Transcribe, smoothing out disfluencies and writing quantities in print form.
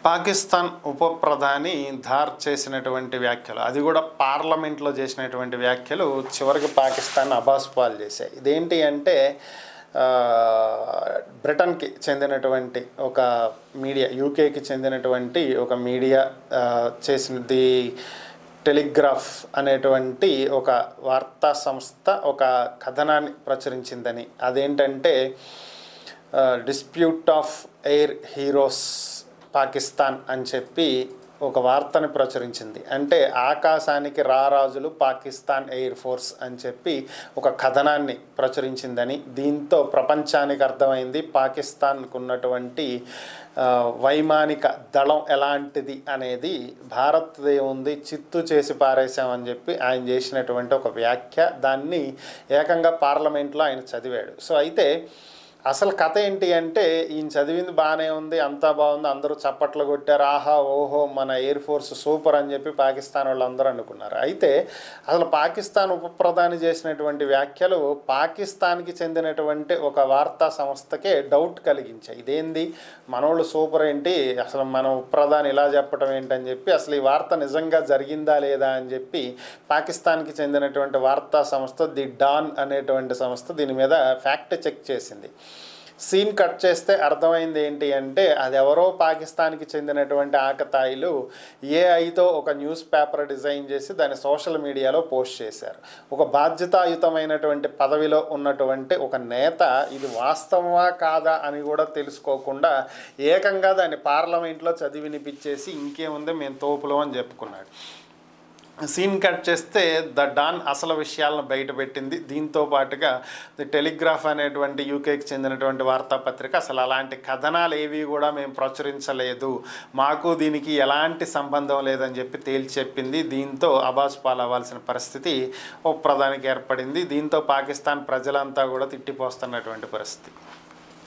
పాకిస్తాన్ ఉప ప్రధాని ధార్ చేసినటువంటి వ్యాఖ్యలు, అది కూడా పార్లమెంట్లో చేసినటువంటి వ్యాఖ్యలు చివరికి పాకిస్తాన్ అబాస్పాలు చేశాయి. ఇదేంటి అంటే బ్రిటన్కి చెందినటువంటి ఒక మీడియా, యూకేకి చెందినటువంటి ఒక మీడియా చేసినది టెలిగ్రాఫ్ అనేటువంటి ఒక వార్తా సంస్థ ఒక కథనాన్ని ప్రచురించిందని. అదేంటంటే dispute of air heroes Pakistan అని చెప్పి ఒక వార్తని ప్రచురించింది. అంటే ఆకాశానికి రారాజులు పాకిస్తాన్ ఎయిర్ ఫోర్స్ అని చెప్పి ఒక కథనాన్ని ప్రచురించిందని. దీంతో ప్రపంచానికి అర్థమైంది పాకిస్తాన్కు ఉన్నటువంటి వైమానిక దళం ఎలాంటిది అనేది. భారత్దే ఉంది, చిత్తు చేసి పారేశామని చెప్పి ఆయన చేసినటువంటి ఒక వ్యాఖ్య. దాన్ని ఏకంగా పార్లమెంట్లో ఆయన చదివాడు. సో అయితే అసలు కథ ఏంటి అంటే, ఈయన చదివింది బాగానే ఉంది, అంతా బాగుంది, అందరూ చప్పట్లు కొట్టారు, ఆహా ఓహో మన ఎయిర్ ఫోర్స్ సూపర్ అని చెప్పి పాకిస్తాన్ వాళ్ళు అందరూ అనుకున్నారు. అయితే అసలు పాకిస్తాన్ ఉప ప్రధాని చేసినటువంటి వ్యాఖ్యలు పాకిస్తాన్కి చెందినటువంటి ఒక వార్తా సంస్థకే డౌట్ కలిగించాయి. ఇదేంది మనోళ్ళు సూపర్ ఏంటి, అసలు మన ఉప ప్రధాని ఇలా చెప్పడం ఏంటని చెప్పి, అసలు ఈ వార్త నిజంగా జరిగిందా లేదా అని చెప్పి పాకిస్తాన్కి చెందినటువంటి వార్తా సంస్థ ది డాన్ అనేటువంటి సంస్థ దీని మీద ఫ్యాక్ట్ చెక్ చేసింది. సీన్ కట్ చేస్తే అర్థమైంది ఏంటి అంటే, అది ఎవరో పాకిస్తాన్కి చెందినటువంటి ఆకతాయిలు ఏఐతో ఒక న్యూస్ పేపర్ డిజైన్ చేసి దాన్ని సోషల్ మీడియాలో పోస్ట్ చేశారు. ఒక బాధ్యతాయుతమైనటువంటి పదవిలో ఉన్నటువంటి ఒక నేత ఇది వాస్తవమా కాదా అని కూడా తెలుసుకోకుండా ఏకంగా దాన్ని పార్లమెంట్లో చదివి వినిపించేసి ఇంకేముంది మేము తోపులో అని చెప్పుకున్నాడు. సీన్ కట్ చేస్తే ద డాన్ అసలు విషయాలను బయటపెట్టింది. దీంతో పాటుగా ది టెలిగ్రాఫ్ అనేటువంటి యూకేకి చెందినటువంటి వార్తాపత్రిక అసలు అలాంటి కథనాలు ఏవి కూడా మేము ప్రచురించలేదు, మాకు దీనికి ఎలాంటి సంబంధం లేదని చెప్పి తేల్చి చెప్పింది. దీంతో అబాస్పాలు అవ్వాల్సిన పరిస్థితి ఉప ప్రధానికి ఏర్పడింది. దీంతో పాకిస్తాన్ ప్రజలంతా కూడా తిట్టిపోస్తున్నటువంటి పరిస్థితి.